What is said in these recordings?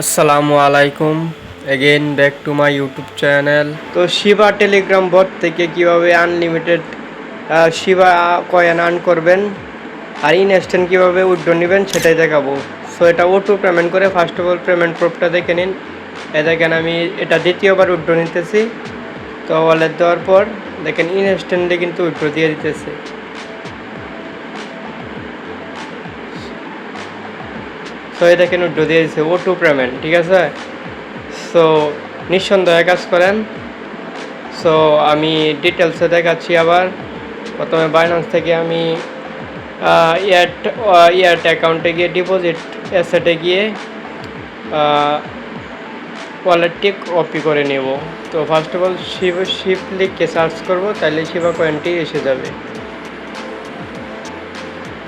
আসসালামু আলাইকুম again back to my YouTube channel. তো শিবা টেলিগ্রাম বট থেকে কিভাবে আনলিমিটেড শিবা কয়েন আর্ন করবেন আর ইনস্ট্যান্ট কীভাবে উইথড্র নেবেন সেটাই দেখাবো। সো এটা ওটু পেমেন্ট করে ফার্স্ট অফ অল পেমেন্ট প্রুফটা দেখে নিন। দেখেন আমি এটা দ্বিতীয়বার উইথড্র নিতেছি। তো ওয়ালেট দেওয়ার পর দেখেন ইনস্ট্যান্টলি কিন্তু উইথড্র দিয়ে দিতেছে। সো এই দেখেন উইথড্র দিয়ে দিচ্ছে ওটু পেমেন্ট, ঠিক আছে। সো নিঃসন্দেহে কাজ করেন। সো আমি ডিটেলসে দেখাচ্ছি। আবার প্রথমে বাইন্যান্স থেকে আমি ইয়ার্ট অ্যাকাউন্টে গিয়ে ডিপোজিট অ্যাসেটে গিয়ে ওয়ালেটটি কপি করে নেব। তো ফার্স্ট অফ অল শিপ লিখে সার্চ করব, তাহলে শিবা কয়েনটি এসে যাবে।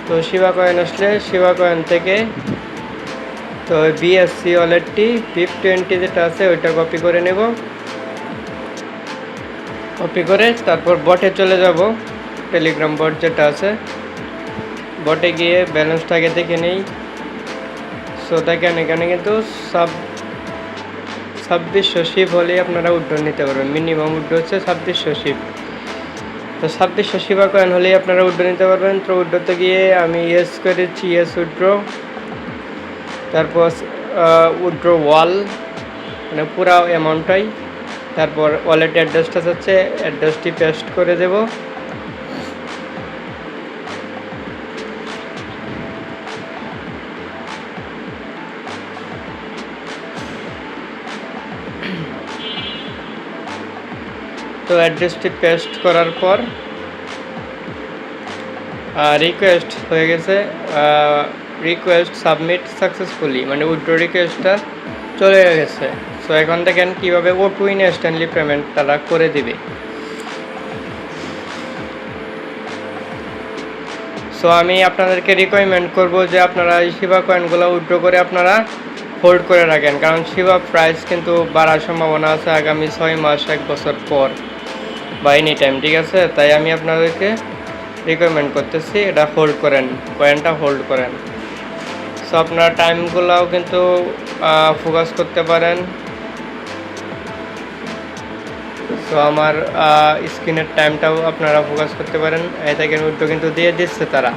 তো শিবা কয়েন আসলে শিবা কয়েন থেকে তো বিএসসি ওয়ালেটটি 520 যেটা আছে ওইটা কপি করে নেব। কপি করে তারপর বটে চলে যাব, টেলিগ্রাম বট যেটা আছে বটে গিয়ে ব্যালেন্সটাকে দেখে নেই। সো দেখেন এখানে কিন্তু 2600 শিপ হলেই আপনারা উইথড্র নিতে পারবেন। মিনিমাম উইথড্র হচ্ছে 2600 শিপ। তো 2600 শিবা কয়েন হলেই আপনারা উইথড্র নিতে পারবেন। তো উইথড্রতে গিয়ে আমি ইয়েস করেছি, ইয়েস উইথড্র। তারপর উইথড্র ওয়াল মানে পুরো অ্যামাউন্টটাই। তারপর ওয়ালেট অ্যাড্রেসটা হচ্ছে অ্যাড্রেসটি পেস্ট করে দেব। তো অ্যাড্রেসটি পেস্ট করার পর রিকোয়েস্ট হয়ে গেছে, রিকোয়েস্ট সাবমিট সাকসেসফুলি, মানে উইথড্র রিকোয়েস্টটা চলে গেছে। সো এখন দেখেন কীভাবে ওটু ইনস্ট্যান্টলি পেমেন্ট তারা করে দিবে। সো আমি আপনাদেরকে রিকমেন্ড করব যে আপনারা এই শিবা কয়েনগুলো উইথড্র করে আপনারা হোল্ড করে রাখেন, কারণ শিবা প্রাইস কিন্তু বাড়ার সম্ভাবনা আছে আগামী 6 মাস 1 বছর পর বা এনি টাইম, ঠিক আছে। তাই আমি আপনাদেরকে রিকমেন্ড করতেছি এটা হোল্ড করেন, কয়েনটা হোল্ড করেন। সো আপনারা টাইমগুলোও কিন্তু ফোকাস করতে পারেন। সো আমার স্ক্রিনের টাইমটাও আপনারা ফোকাস করতে পারেন। এই দেখেন উইথড্র কিন্তু দিয়ে দিচ্ছে তারা।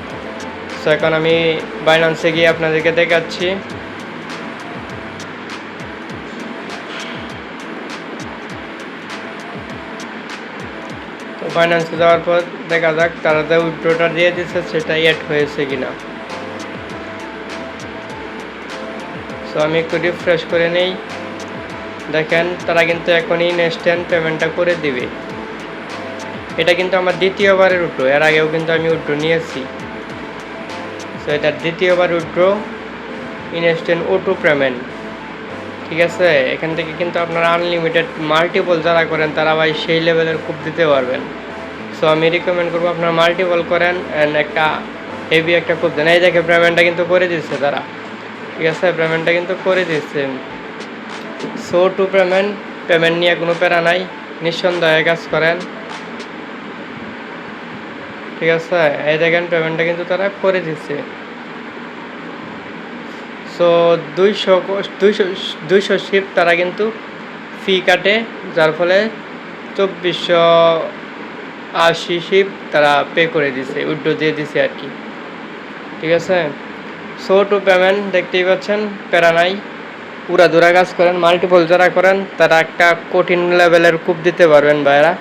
সো এখন আমি বাইন্যান্সে গিয়ে আপনাদেরকে দেখাচ্ছি। তো বাইন্যান্সে যাওয়ার পর দেখা যাক তারা যে উইথড্রটা দিয়ে দিচ্ছে সেটা অ্যাড হয়েছে কিনা। সো আমি একটু রিফ্রেশ করে নেই। দেখেন তারা কিন্তু এখনই ইনস্ট্যান্ট পেমেন্টটা করে দিবে। এটা কিন্তু আমার দ্বিতীয়বারের উইথড্র, এর আগেও কিন্তু আমি উইথড্র নিয়েছি। সো এটা দ্বিতীয়বার উইথড্র ইনস্ট্যান্ট ওটু পেমেন্ট, ঠিক আছে। এখান থেকে কিন্তু আপনারা আনলিমিটেড মাল্টিপল যারা করেন তারা ভাই সেই লেভেলের কুপ দিতে পারবেন। সো আমি রিকমেন্ড করবো আপনারা মাল্টিপল করেন অ্যান্ড একটা হেভি একটা কুপ দেন। এই দেখে পেমেন্টটা কিন্তু করে দিচ্ছে তারা, ঠিক আছে, পেমেন্টটা কিন্তু করে দিচ্ছে। সো টু পেমেন্ট নিয়ে কোনো প্যারা নাই, নিঃসন্দেহে কাজ করেন, ঠিক আছে। এই দেখেন পেমেন্টটা কিন্তু তারা করে দিচ্ছে। সো 200 শিপ তারা কিন্তু ফি কাটে, যার ফলে 2480 শিপ তারা পে করে দিছে, উইথড্র দিয়ে দিছে আর কি, ঠিক আছে। সো টু পেমেন্ট দেখতেই পাচ্ছেন, প্যারা নাই, উড়াধুরা কাজ করেন। মাল্টিপল যারা করেন তারা একটা কঠিন লেভেলের কূপ দিতে পারবেন ভাইরা।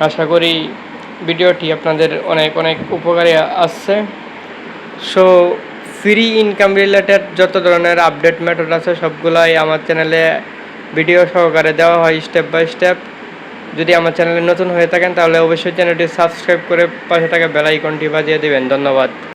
আশা করি ভিডিওটি আপনাদের অনেক অনেক উপকারে আসছে। সো ফ্রি ইনকাম রিলেটেড যত ধরনের আপডেট মেথড আছে সবগুলাই আমার চ্যানেলে ভিডিও সহকারে দেওয়া হয় স্টেপ বাই স্টেপ। যদি আমার চ্যানেলে নতুন হয়ে থাকেন তাহলে অবশ্যই চ্যানেলটি সাবস্ক্রাইব করে পাশে থাকা বেল আইকনটি বাজিয়ে দেবেন। ধন্যবাদ।